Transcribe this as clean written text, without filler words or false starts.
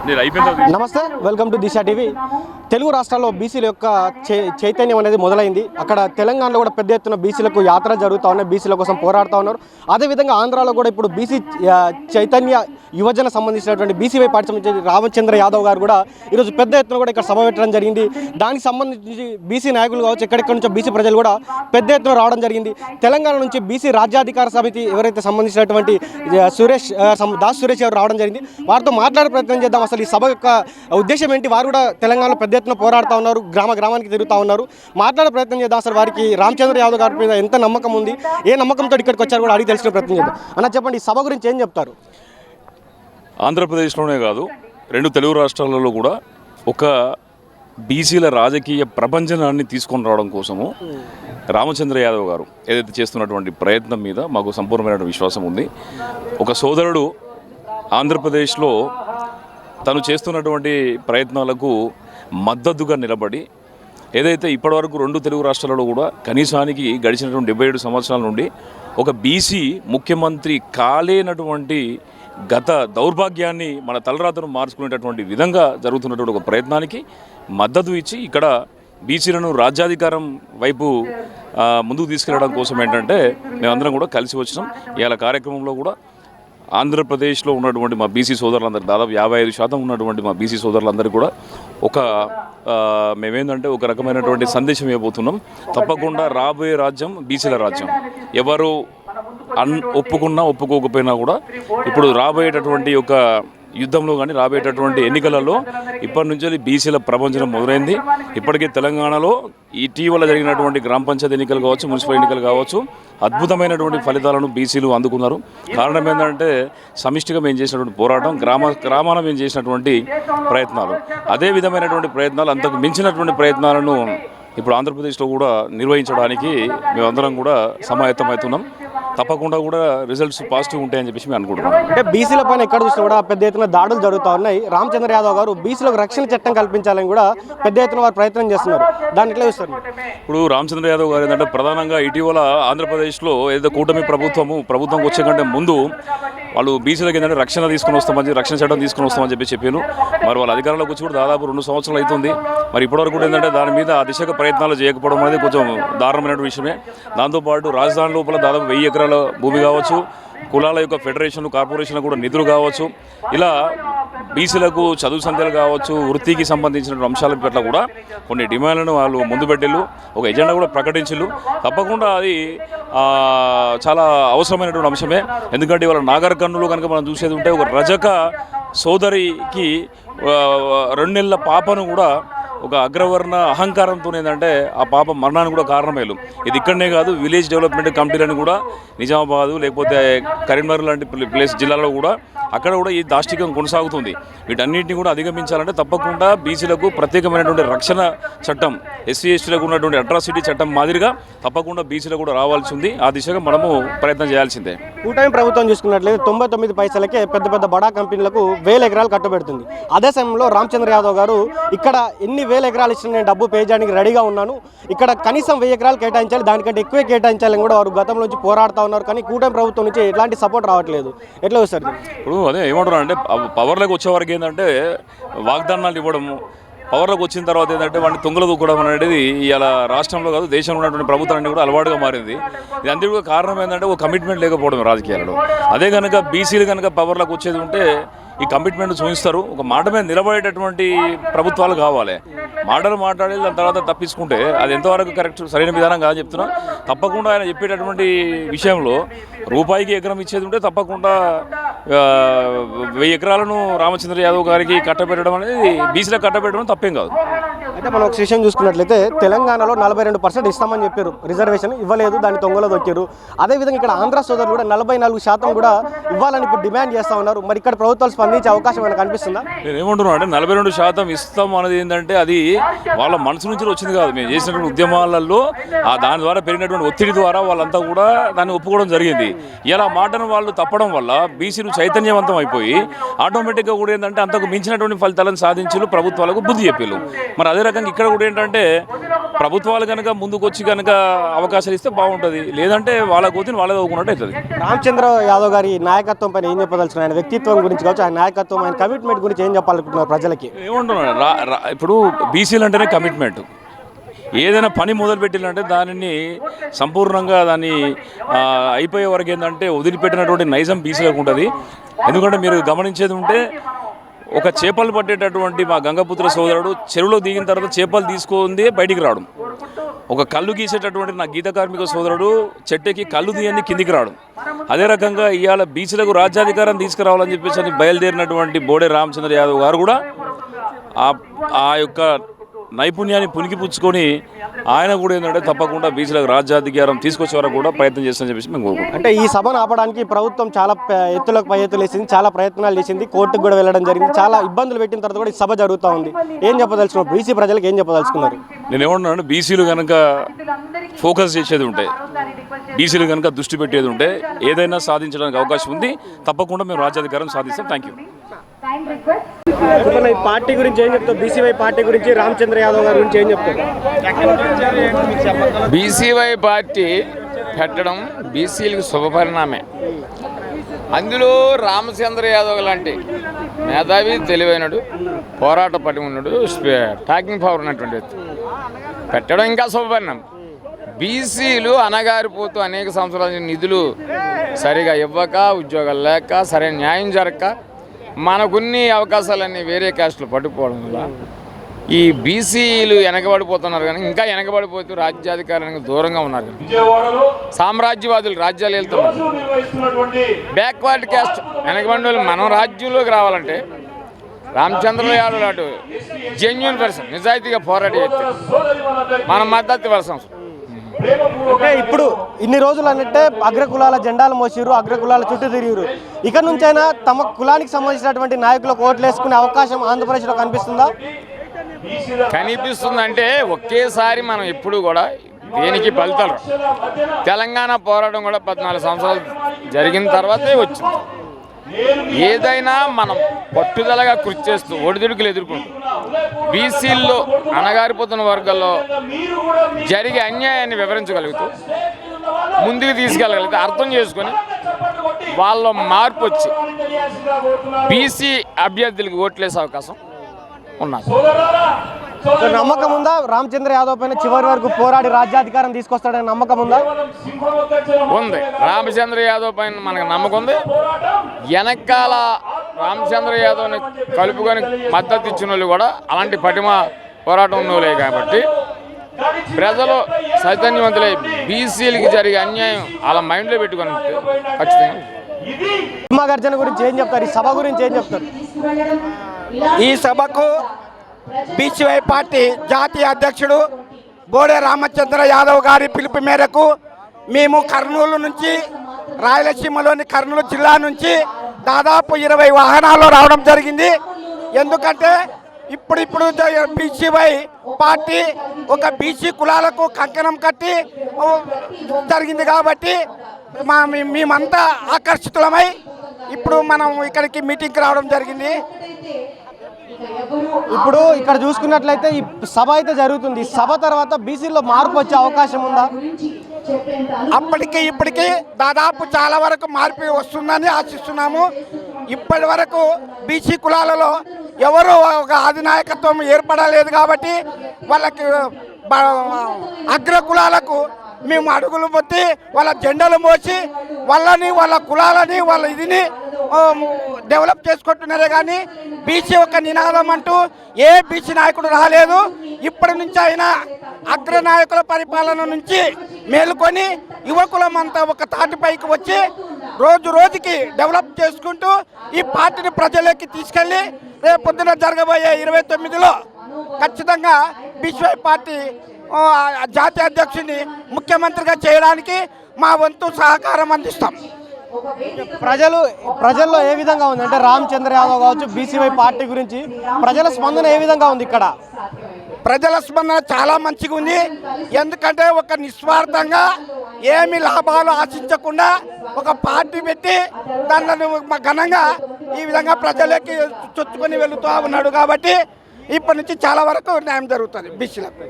నమస్తే, welcome to Disha TV. Telugu రాష్ట్రాల్లో బీసీల యొక్క చైతన్యం అనేది మొదలైంది. అక్కడ తెలంగాణలో కూడా పెద్ద ఎత్తున బీసీలకు యాత్ర జరుగుతూ ఉన్నాయి, బీసీల కోసం పోరాడుతూ ఉన్నారు. అదేవిధంగా ఆంధ్రాలో కూడా ఇప్పుడు బీసీ చైతన్య యువజన సంబంధించినటువంటి బీసీవై పార్టీ సంబంధించిన రామచంద్ర యాదవ్ గారు కూడా ఈరోజు పెద్ద ఎత్తున కూడా ఇక్కడ సభ పెట్టడం జరిగింది. దానికి సంబంధించి బీసీ నాయకులు కావచ్చు, ఎక్కడెక్కడి నుంచో బీసీ ప్రజలు కూడా పెద్ద ఎత్తున రావడం జరిగింది. తెలంగాణ నుంచి బీసీ రాజ్యాధికార సమితి ఎవరైతే సంబంధించినటువంటి దాస్ సురేష్ గారు రావడం జరిగింది. వారితో మాట్లాడే ప్రయత్నం చేద్దాం. అసలు ఈ సభ యొక్క ఉద్దేశం ఏంటి? వారు కూడా తెలంగాణలో పెద్ద ఎత్తున పోరాడుతూ ఉన్నారు, గ్రామానికి తిరుగుతూ ఉన్నారు. మాట్లాడే ప్రయత్నం చేద్దాం. అసలు వారికి రామచంద్ర యాదవ్ గారి మీద ఎంత నమ్మకం ఉంది, ఏ నమ్మకంతో ఇక్కడికి వచ్చారు కూడా అడిగి తెలుసుకునే ప్రయత్నం చేద్దాం. అన్న చెప్పండి, ఈ సభ గురించి ఏం చెప్తారు? ఆంధ్రప్రదేశ్లోనే కాదు, రెండు తెలుగు రాష్ట్రాలలో కూడా ఒక బీసీల రాజకీయ ప్రపంచనాన్ని తీసుకొని రావడం కోసము రామచంద్ర యాదవ్ గారు ఏదైతే చేస్తున్నటువంటి ప్రయత్నం మీద మాకు సంపూర్ణమైన విశ్వాసం ఉంది. ఒక సోదరుడు ఆంధ్రప్రదేశ్లో తను చేస్తున్నటువంటి ప్రయత్నాలకు మద్దతుగా నిలబడి ఏదైతే ఇప్పటివరకు రెండు తెలుగు రాష్ట్రాలలో కూడా కనీసానికి గడిచినటువంటి 77 సంవత్సరాల నుండి ఒక బీసీ ముఖ్యమంత్రి కాలేనటువంటి గత దౌర్భాగ్యాన్ని మన తలరాతను మార్చుకునేటటువంటి విధంగా జరుగుతున్నటువంటి ఒక ప్రయత్నానికి మద్దతు ఇచ్చి ఇక్కడ బీసీలను రాజ్యాధికారం వైపు ముందుకు తీసుకెళ్లడం కోసం ఏంటంటే మేమందరం కూడా కలిసి వచ్చినాం. ఇవాళ కార్యక్రమంలో కూడా ఆంధ్రప్రదేశ్లో ఉన్నటువంటి మా బీసీ సోదరులందరూ దాదాపు 55% ఉన్నటువంటి మా బీసీ సోదరులందరూ కూడా మేమేంటంటే ఒక రకమైనటువంటి సందేశం ఇవ్వబోతున్నాం. తప్పకుండా రాబోయే రాజ్యం బీసీల రాజ్యం. ఎవరు ఒప్పుకున్నా ఒప్పుకోకపోయినా కూడా ఇప్పుడు రాబోయేటటువంటి ఒక యుద్ధంలో కానీ రాబోయేటటువంటి ఎన్నికలలో ఇప్పటి నుంచి బీసీల ప్రపంచం మొదలైంది. ఇప్పటికే తెలంగాణలో ఇటీవల జరిగినటువంటి గ్రామ పంచాయతీ ఎన్నికలు కావచ్చు, మున్సిపల్ ఎన్నికలు కావచ్చు, అద్భుతమైనటువంటి ఫలితాలను బీసీలు అందుకున్నారు. కారణం ఏంటంటే సమిష్టిగా మేము చేసినటువంటి పోరాటం, గ్రామాన మేము చేసినటువంటి ప్రయత్నాలు, అదే విధమైనటువంటి ప్రయత్నాలు, అంతకు మించినటువంటి ప్రయత్నాలను ఇప్పుడు ఆంధ్రప్రదేశ్లో కూడా నిర్వహించడానికి మేమందరం కూడా సమాయత్తమవుతున్నాం. తప్పకుండా కూడా రిజల్ట్స్ పాజిటివ్ ఉంటాయని చెప్పేసి మేము అనుకుంటున్నాం. అంటే బీసీల పైన ఎక్కడ చూసినా కూడా పెద్ద ఎత్తున దాడులు జరుగుతూ ఉన్నాయి. రామచంద్ర యాదవ్ గారు బీసీలకు రక్షణ చట్టం కల్పించాలని కూడా పెద్ద ఎత్తున వారు ప్రయత్నం చేస్తున్నారు. దాన్ని ఎట్లా చూస్తారు? ఇప్పుడు రామచంద్ర యాదవ్ గారు ఏంటంటే ప్రధానంగా ఇటీవల ఆంధ్రప్రదేశ్లో ఏదో కూటమి ప్రభుత్వం వచ్చే కంటే ముందు వాళ్ళు బీసీలకు ఏంటంటే రక్షణ చట్టం తీసుకుని వస్తామని చెప్పాను. మరి వాళ్ళ అధికారంలోకి వచ్చి కూడా దాదాపు 2 సంవత్సరాలు అవుతుంది. మరి ఇప్పటివరకు కూడా ఏంటంటే దాని మీద ఆ దిశగా ప్రయత్నాలు చేయకపోవడం అనేది కొంచెం దారుణమైన విషయమే. దాంతోపాటు రాజధాని లోపల దాదాపు 1000 ఎకరాల భూమి కావచ్చు, కులాల యొక్క ఫెడరేషన్ కార్పొరేషన్ కూడా నిధులు కావచ్చు, ఇలా బీసీలకు చదువు సంఖ్యలు కావచ్చు, వృత్తికి సంబంధించిన అంశాల పట్ల కూడా కొన్ని డిమాండ్లను వాళ్ళు ముందు పెట్టిళ్ళు, ఒక ఎజెండా కూడా ప్రకటించిళ్ళు. తప్పకుండా అది చాలా అవసరమైనటువంటి అంశమే. ఎందుకంటే ఇవాళ నాగర్ కర్నూలు కనుక మనం చూసేది ఉంటే ఒక రజక సోదరికి 2 నెలల పాపను కూడా ఒక అగ్రవర్ణ అహంకారంతో ఏంటంటే ఆ పాప మరణానికి కూడా కారణమయ్యారు. ఇది ఇక్కడనే కాదు, విలేజ్ డెవలప్మెంట్ కమిటీలను కూడా నిజామాబాదు లేకపోతే కరీంనగర్ లాంటి జిల్లాలో కూడా అక్కడ కూడా ఈ దాష్టికం కొనసాగుతుంది. వీటన్నింటినీ కూడా అధిగమించాలంటే తప్పకుండా బీసీలకు ప్రత్యేకమైనటువంటి రక్షణ చట్టం, ఎస్సీ ఎస్టీలకు ఉన్నటువంటి అట్రాసిటీ చట్టం మాదిరిగా తప్పకుండా బీసీలకు కూడా రావాల్సి ఉంది. ఆ దిశగా మనము ప్రయత్నం చేయాల్సిందే. కూటమి ప్రభుత్వం చూసుకున్నట్లయితే 99 పైసలకే పెద్ద బడా కంపెనీలకు 1000 ఎకరాలు కట్టబెడుతుంది. అదే సమయంలో రామచంద్ర యాదవ్ గారు ఇక్కడ ఎన్ని 1000 ఎకరాలు ఇచ్చిన నేను డబ్బు పే చేయడానికి రెడీగా ఉన్నాను, ఇక్కడ కనీసం 1000 ఎకరాలు కేటాయించాలి, దానికంటే ఎక్కువే కేటాయించాలని కూడా వారు గతంలో నుంచి పోరాడుతూ ఉన్నారు. కానీ కూటమి ప్రభుత్వం నుంచి ఎలాంటి సపోర్ట్ రావట్లేదు. ఎట్లా వస్తారు? ఇప్పుడు అదే ఏమంటున్నారు అంటే పవర్లోకి వచ్చేవారికి ఏంటంటే వాగ్దానాలు ఇవ్వడము, పవర్లోకి వచ్చిన తర్వాత ఏంటంటే వాడిని తుంగలు దూకడం అనేది ఇలా రాష్ట్రంలో కాదు దేశంలో ఉన్నటువంటి ప్రభుత్వాన్ని కూడా అలవాటుగా మారింది. ఇది అందుకు కారణం ఏంటంటే ఒక కమిట్మెంట్ లేకపోవడం రాజకీయాలలో. అదే కనుక బీసీలు కనుక పవర్లోకి వచ్చేది ఉంటే ఈ కమిట్మెంట్ చూపిస్తారు. ఒక మాట మీద నిలబడేటటువంటి ప్రభుత్వాలు కావాలి. మాటలు మాట్లాడి దాని తర్వాత తప్పించుకుంటే అది ఎంతవరకు కరెక్ట్ సరైన విధానం కాదని చెప్తున్నా. తప్పకుండా ఆయన చెప్పేటటువంటి విషయంలో రూపాయికి ఎకరం ఇచ్చేది ఉంటే తప్పకుండా 1000 ఎకరాలను రామచంద్ర యాదవ్ గారికి కట్టబెట్టడం అనేది బీసీలకు కట్టబెట్టడం తప్పేం కాదు. అయితే మనం ఒక విషయం చూసుకున్నట్లయితే తెలంగాణలో 42% ఇస్తామని చెప్పారు, రిజర్వేషన్ ఇవ్వలేదు, దాన్ని తొంగలో దొక్కారు. అదేవిధంగా ఇక్కడ ఆంధ్ర సోదరులు కూడా 44% కూడా ఇవ్వాలని ఇప్పుడు డిమాండ్ చేస్తూ ఉన్నారు. మరి ఇక్కడ ప్రభుత్వాలు స్పందించే అవకాశం మనకు కనిపిస్తుందా? నేను ఏమంటున్నాను అంటే 42% ఇస్తాం అనేది ఏంటంటే అది వాళ్ళ మనసు నుంచి వచ్చింది కాదు. మేము చేసినటువంటి ఉద్యమాలలో దాని ద్వారా పెరిగినటువంటి ఒత్తిడి ద్వారా వాళ్ళంతా కూడా దాన్ని ఒప్పుకోవడం జరిగింది. ఇలా మాటను వాళ్ళు తప్పడం వల్ల బీసీలు చైతన్యవంతం అయిపోయి ఆటోమేటిక్గా కూడా ఏంటంటే అంతకు మించినటువంటి ఫలితాలను సాధించారు, ప్రభుత్వాలకు బుద్ధి చెప్పారు. మరి అదే రకంగా ఇక్కడ కూడా ఏంటంటే ప్రభుత్వాలు కనుక ముందుకు వచ్చి కనుక అవకాశాలు ఇస్తే బాగుంటుంది, లేదంటే వాళ్ళ కూతురు వాళ్ళే చదువుకున్నట్టు అవుతుంది. రామచంద్ర యాదవ్ గారి నాయకత్వం పైన ఏం చెప్పదలుచుకున్నారు? ఆయన వ్యక్తిత్వం గురించి కావచ్చు, ఆయన ఆయన నాయకత్వం, ఆయన కమిట్మెంట్ గురించి ఏం చెప్పాలనుకుంటున్నారు ప్రజలకి? ఏమంటున్నాడు ఇప్పుడు బీసీలు అంటేనే కమిట్మెంట్. ఏదైనా పని మొదలుపెట్టిందంటే దానిని సంపూర్ణంగా దాన్ని అయిపోయే వరకు ఏంటంటే వదిలిపెట్టినటువంటి నైజం బీసీలకు ఉంటుంది. ఎందుకంటే మీరు గమనించేది ఉంటే ఒక చేపలు పట్టేటటువంటి మా గంగపుత్ర సోదరుడు చెరువులో దిగిన తర్వాత చేపలు తీసుకుంది బయటికి రావడం, ఒక కళ్ళు గీసేటటువంటి నా గీత కార్మిక సోదరుడు చెట్టుకి కళ్ళు తీయండి కిందికి రావడం. అదే రకంగా ఇవాళ బీసీలకు రాజ్యాధికారం తీసుకురావాలని చెప్పేసి బయలుదేరినటువంటి బోడే రామచంద్ర యాదవ్ గారు కూడా ఆ యొక్క నైపుణ్యాన్ని పుణికిపుచ్చుకొని ఆయన కూడా ఏంటంటే తప్పకుండా బీసీలకు రాజ్యాధికారం తీసుకొచ్చే వరకు కూడా ప్రయత్నం చేస్తామని చెప్పేసి మేము కోరుకుంటాం. అంటే ఈ సభను ఆపడానికి ప్రభుత్వం చాలా ఎత్తులకు పై ఎత్తులు వేసింది, చాలా ప్రయత్నాలు చేసింది, కోర్టుకు కూడా వెళ్ళడం జరిగింది, చాలా ఇబ్బందులు పెట్టిన తర్వాత కూడా ఈ సభ జరుగుతూ ఉంది. ఏం చెప్పదలుచుకున్నారు బీసీ ప్రజలకు, ఏం చెప్పదలుచుకున్నారు? నేను ఏమంటున్నాను, బీసీలు కనుక ఫోకస్ చేసేది ఉంటే, బీసీలు కనుక దృష్టి పెట్టేది ఉంటే ఏదైనా సాధించడానికి అవకాశం ఉంది. తప్పకుండా మేము రాజ్యాధికారం సాధిస్తాం. Thank you. ఈ పార్టీ గురించి ఏం చెప్తారు? బీసీవై పార్టీ గురించి రామచంద్ర యాదవ్ గారి గురించి ఏం చెప్తారు? బీసీవై పార్టీ పెట్టడం బీసీలకు శుభపరిణామే. అందులో రామచంద్ర యాదవ్ లాంటి మేధావి, తెలివైనడు, పోరాట పటి ఉన్నాడు, టాకింగ్ పవర్ ఉన్నటువంటి వ్యక్తి పెట్టడం ఇంకా శుభపరిణామం. బీసీలు అనగారిపోతూ అనేక సంవత్సరాల నిధులు సరిగా ఇవ్వక, ఉద్యోగాలు లేక, సరైన న్యాయం జరగక, మనకున్ని అవకాశాలన్నీ వేరే కాస్టులు పట్టుకుపోవడం వల్ల ఈ బీసీలు వెనకబడిపోతున్నారు. కానీ ఇంకా వెనకబడిపోతూ రాజ్యాధికారానికి దూరంగా ఉన్నారు. సామ్రాజ్యవాదులు రాజ్యాలు వెళ్తున్నారు. బ్యాక్వర్డ్ క్యాస్ట్ వెనకబడి వాళ్ళు మనం రాజ్యంలోకి రావాలంటే రామచంద్ర యాదవ్ అటు జెన్యున్ పర్సన్, నిజాయితీగా పోరాడి చేస్తే మనం మద్దతు ఇవ్వాల్సిన అవసరం. అంటే ఇప్పుడు ఇన్ని రోజులు అన్నట్టే అగ్రకులాల జెండాలు మోసిరు, అగ్రకులాల చుట్టూ తిరిగిరు. ఇక నుంచైనా తమ కులానికి సంబంధించినటువంటి నాయకులకు ఓట్లు వేసుకునే అవకాశం ఆంధ్రప్రదేశ్లో కనిపిస్తుందా? కనిపిస్తుందంటే ఒకేసారి మనం ఎప్పుడు కూడా దేనికి ఫలితాలు. తెలంగాణ పోరాటం కూడా 14 సంవత్సరాలు జరిగిన తర్వాతే వచ్చింది. ఏదైనా మనం పట్టుదలగా కృషి చేస్తూ ఒడిదుడుకులు ఎదుర్కొంటూ బీసీల్లో అణగారిపోతున్న వర్గాల్లో జరిగే అన్యాయాన్ని వివరించగలుగుతూ ముందుకు తీసుకెళ్ళగలిగితే, అర్థం చేసుకొని వాళ్ళ మార్పు వచ్చి బీసీ అభ్యర్థులకు ఓట్లేసే అవకాశం ఉన్నది. నమ్మకం ఉందా రామచంద్ర యాదవ్ పైన చివరి వరకు పోరాడి రాజ్యాధికారం తీసుకొస్తాడని నమ్మకం ఉందా? ఉంది. రామచంద్ర యాదవ్ పైన మనకు నమ్మకం ఉంది. వెనకాల రామచంద్ర యాదవ్ని కలుపుకొని మద్దతు ఇచ్చిన వాళ్ళు కూడా అలాంటి పటిమ పోరాటం ఉన్నోలే కాబట్టి ప్రజలు చైతన్యవంతులై బీసీలకి జరిగే అన్యాయం అలా మైండ్లో పెట్టుకొని ఖచ్చితంగా. గర్జన గురించి ఏం చెప్తారు? ఈ సభ గురించి ఏం చెప్తారు? ఈ సభకు బీసీవై పార్టీ జాతీయ అధ్యక్షుడు బోడే రామచంద్ర యాదవ్ గారి పిలుపు మేరకు మేము కర్నూలు నుంచి, రాయలసీమలోని కర్నూలు జిల్లా నుంచి దాదాపు 20 వాహనాల్లో రావడం జరిగింది. ఎందుకంటే ఇప్పుడు బీసీవై పార్టీ ఒక బీసీ కులాలకు కంకణం కట్టి జరిగింది కాబట్టి మేమంతా ఆకర్షితులమై ఇప్పుడు మనం ఇక్కడికి మీటింగ్కి రావడం జరిగింది. ఇప్పుడు ఇక్కడ చూసుకున్నట్లయితే ఈ సభ అయితే జరుగుతుంది. సభ తర్వాత బీసీలో మార్పు వచ్చే అవకాశం ఉందా? అప్పటికి ఇప్పటికీ దాదాపు చాలా వరకు మార్పు వస్తుందని ఆశిస్తున్నాము. ఇప్పటి వరకు బీసీ కులాలలో ఎవరు ఒక అధినాయకత్వం ఏర్పడలేదు కాబట్టి వాళ్ళకి అగ్ర కులాలకు మేము అడుగులు పొత్తి వాళ్ళ జెండాలు మోసి వాళ్ళ కులాలని వాళ్ళ ఇదిని డెవలప్ చేసుకుంటున్నారే కానీ బీసీ ఒక నినాదం అంటూ ఏ బీసీ నాయకుడు రాలేదు. ఇప్పటి నుంచి అయినా అగ్ర నాయకుల పరిపాలన నుంచి మేలుకొని యువకులమంతా ఒక తాటిపైకి వచ్చి రోజు రోజుకి డెవలప్ చేసుకుంటూ ఈ పార్టీని ప్రజలకి తీసుకెళ్ళి రేపు పొద్దున జరగబోయే 29లో ఖచ్చితంగా బీసీవై పార్టీ జాతీయ అధ్యక్షుడిని ముఖ్యమంత్రిగా చేయడానికి మా వంతు సహకారం అందిస్తాం. ప్రజల్లో ఏ విధంగా ఉంది అంటే రామచంద్ర యాదవ్ కావచ్చు, బీసీవై పార్టీ గురించి ప్రజల స్పందన ఏ విధంగా ఉంది? ఇక్కడ ప్రజల స్పందన చాలా మంచిగా ఉంది. ఎందుకంటే ఒక నిస్వార్థంగా ఏమి లాభాలు ఆశించకుండా ఒక పార్టీ పెట్టి దానిని ఘనంగా ఈ విధంగా ప్రజలకి చొచ్చుకొని వెళుతూ ఉన్నాడు కాబట్టి ఇప్పటి నుంచి చాలా వరకు న్యాయం జరుగుతుంది బీసీలకు.